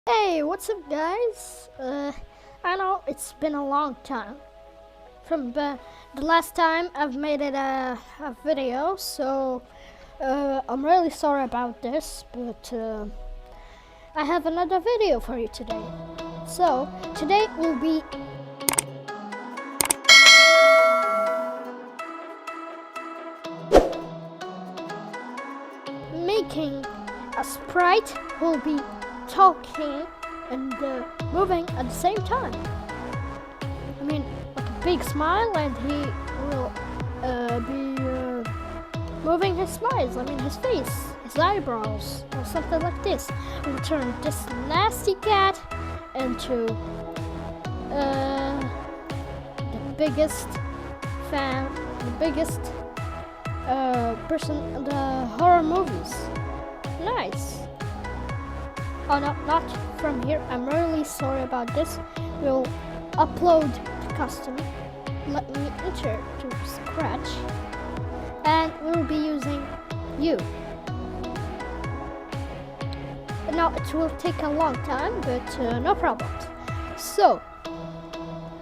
Hey, what's up, guys? I know it's been a long time from the last time I've made it a video, so I'm really sorry about this, but I have another video for you today. So today we'll be making a sprite who'll be talking and moving at the same time. I mean, like a big smile, and he will be moving his smiles. I mean, his face, his eyebrows, or something like this. We'll turn this nasty cat into the biggest fan, the biggest person in the horror movies. Nice. Oh no, not from here. I'm really sorry about this. We'll upload the custom. Let me enter to scratch. And we'll be using you. Now it will take a long time, but no problems. So,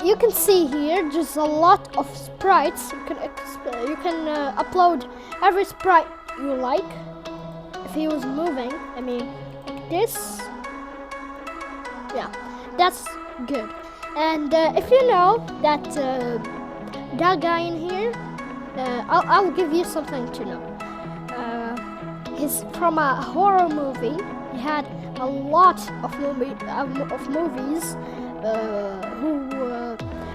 you can see here there's a lot of sprites. You can upload every sprite you like. If he was moving, I mean, this, yeah, that's good. And if you know that that guy in here, I'll give you something to know. He's from a horror movie. He had a lot of movies who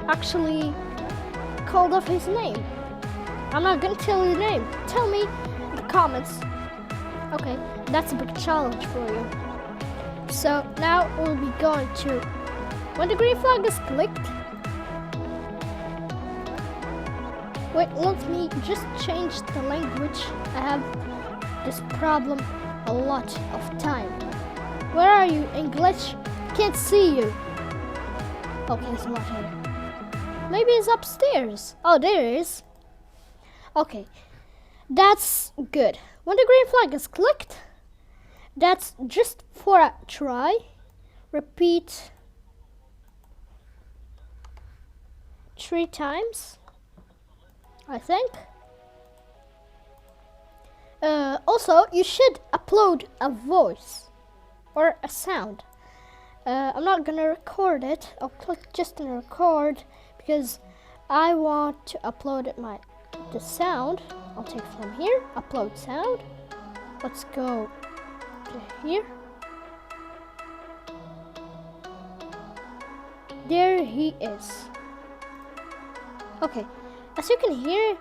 actually called off his name. I'm not gonna tell you the name. Tell me in the comments. Okay, that's a big challenge for you. So now we'll be going to, when the green flag is clicked, wait, let me just change the language. I have this problem a lot of time. Where are you, English? Can't see you. Okay, it's not here. Maybe it's upstairs. Oh, there it is. Okay, that's good. When the green flag is clicked, that's just for a try. Repeat 3 times, I think. Also, you should upload a voice or a sound. I'm not gonna record it. I'll click just on record because I want to upload the sound. I'll take from here, upload sound. Let's go to here. There he is. Okay, as you can hear,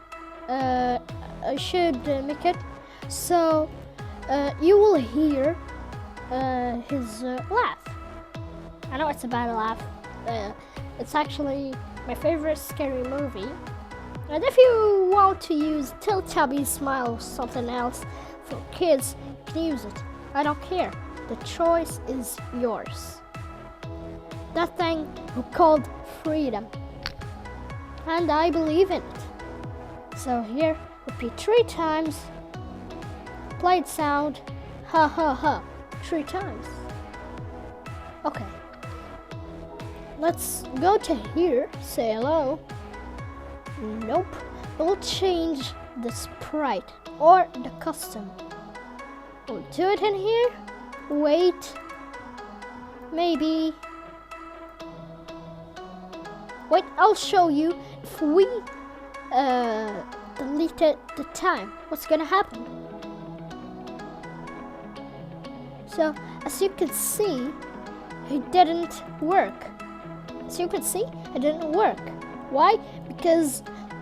I should make it so you will hear his laugh. I know it's a bad laugh. It's actually my favorite scary movie. And if you want to use Teletubby smile or something else for kids, you can use it. I don't care. The choice is yours. That thing we called freedom. And I believe in it. So here, repeat 3 times. Played sound. Ha ha ha. 3 times. Okay. Let's go to here. Say hello. Nope. We'll change the sprite or the custom. We'll do it in here. Wait. Maybe. Wait, I'll show you. If we deleted the time, what's gonna happen? So, as you can see, it didn't work. As you can see, it didn't work. Why? Because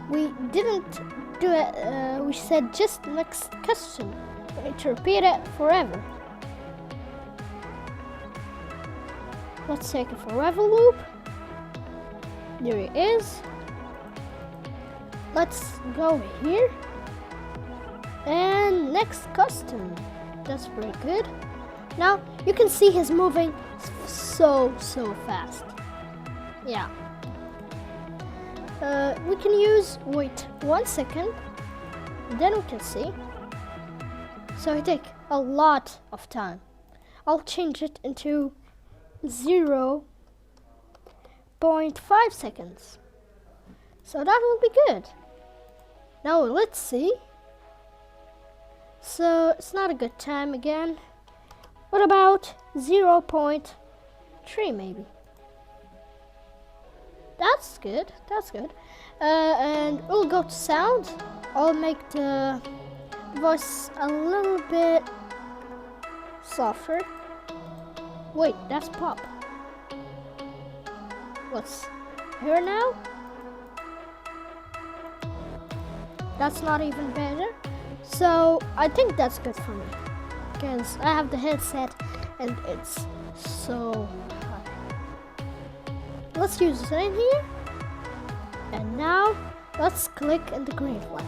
we didn't do it, we said just next custom. We need to repeat it forever. Let's take a forever loop. There it is. Let's go here. And next custom. That's pretty good. Now you can see he's moving so fast. Yeah. We can use, wait 1 second, then we can see. So it take a lot of time. I'll change it into 0.5 seconds. So that will be good. Now let's see. So it's not a good time again. What about 0.3 maybe? That's good, that's good. And we'll go to sound. I'll make the voice a little bit softer. Wait, that's pop. What's here now? That's not even better. So I think that's good for me, because I have the headset and it's so high. Let's use it in here. And now let's click on the green flag.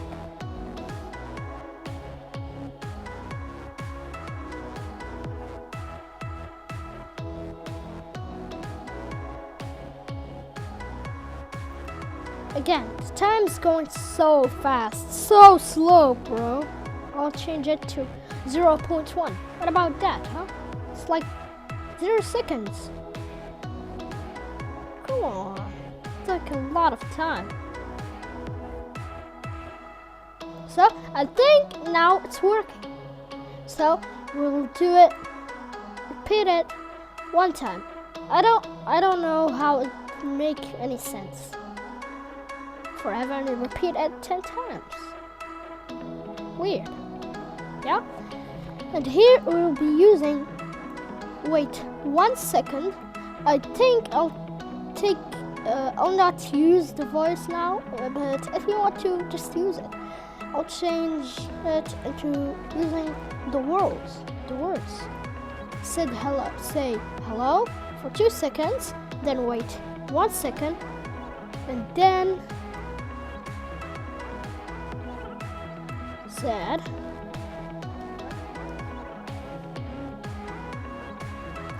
Again, the time's going so fast, so slow, bro. I'll change it to 0.1. What about that, huh? It's like 0 seconds. Come on, it's like a lot of time. So I think now it's working. So we'll do it, repeat it one time. I don't know how it make any sense. Forever and repeat it 10 times. Weird. Yeah? And here we'll be using, wait 1 second. I think I'll not use the voice now, but if you want to, just use it. I'll change it into using the words. Say hello for 2 seconds, then wait 1 second, and then said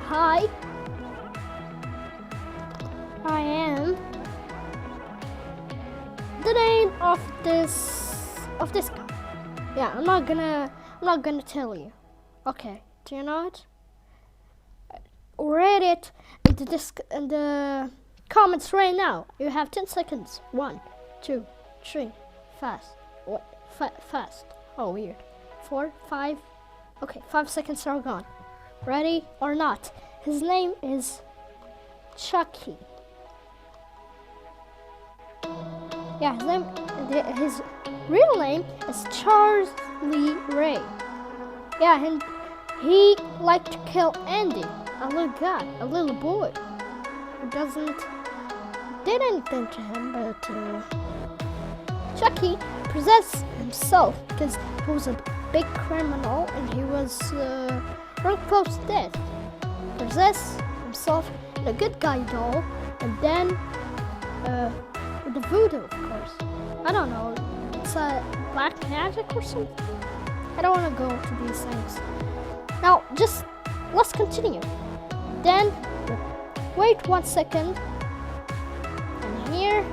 hi, I am the name of this guy. Yeah, I'm not gonna tell you. Okay, do you know it? Read it in the comments right now. You have 10 seconds. 1, 2, 3, fast. What? Fast. Oh, weird. 4, 5. Okay, 5 seconds are gone. Ready or not? His name is Chucky. Yeah, his real name is Charlie Ray. Yeah, and he liked to kill Andy, a little guy, a little boy who did anything to him, but Chucky possessed himself because he was a big criminal and he was real close to death. Possessed himself in a good guy doll, and then with the voodoo, of course. I don't know, it's a black magic or something. I don't want to go to these things. Now, let's continue. Then wait 1 second, and here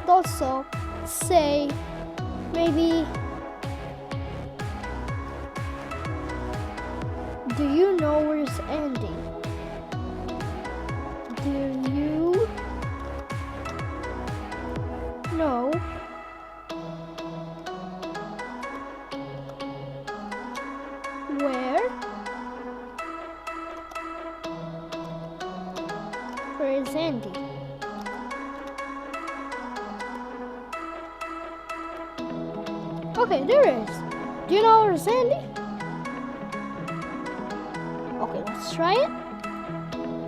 also say maybe, do you know where's Andy? Do you know where is Andy? Okay, there it is. Do you know where's Andy? Okay, let's try it.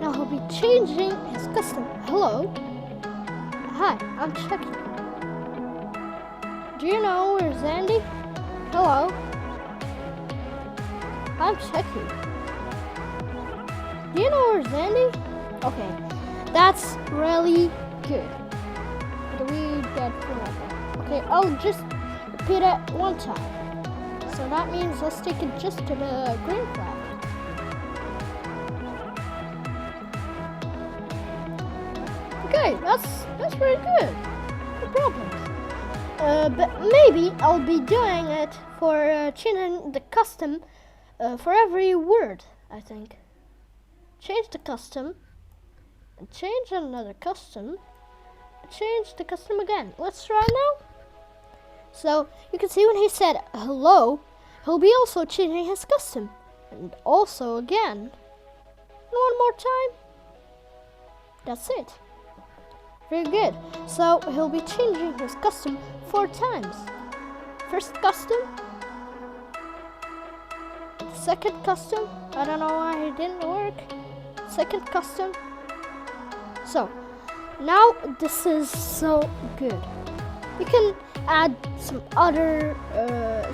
Now he'll be changing his custom. Hello. Hi, I'm Chucky. Do you know where's Andy? Hello. I'm Chucky. Do you know where's Andy? Okay, that's really good. But we get forever. Okay, I'll just repeat it one time. So that means let's take it just to the green flag. Okay, that's very good. No problem. But maybe I'll be doing it for changing the custom for every word, I think. change the custom, and change another custom, change the custom again. Let's try now. So you can see when he said hello, he'll be also changing his custom, and also again, and one more time. That's it. Very good. So he'll be changing his custom 4 times. First custom, second custom, I don't know why it didn't work. Second custom. So now this is so good. You can add some other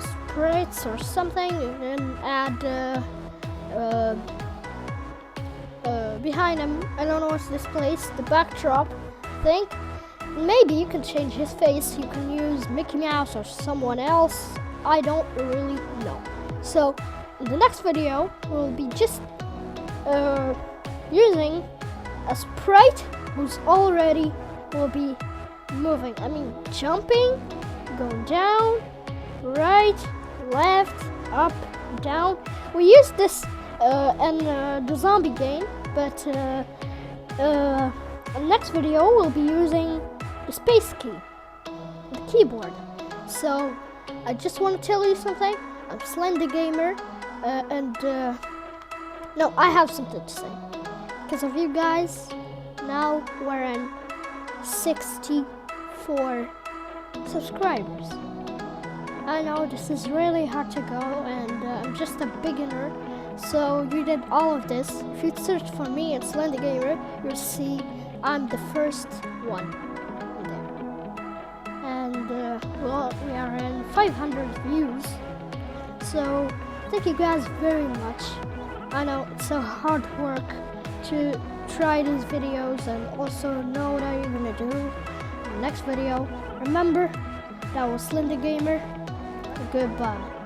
sprites or something. You can add behind him, I don't know what's this place, the backdrop thing. Maybe you can change his face. You can use Mickey Mouse or someone else. I don't really know. So in the next video, we'll be just using a sprite who's already will be moving. I mean, jumping, going down, right, left, up, down. We used this in the zombie game, but in the next video, we'll be using the space key, the keyboard. So I just want to tell you something. I'm Slender Gamer, and no, I have something to say. Because of you guys, now we're in 64 subscribers. I know this is really hard to go, and I'm just a beginner. So you did all of this. If you search for me and Slender Gamer, you'll see I'm the first one there. And well, we are in 500 views. So thank you guys very much. I know it's a hard work to try these videos and also know what you're gonna do in the next video. Remember, that was Slender Gamer. Goodbye.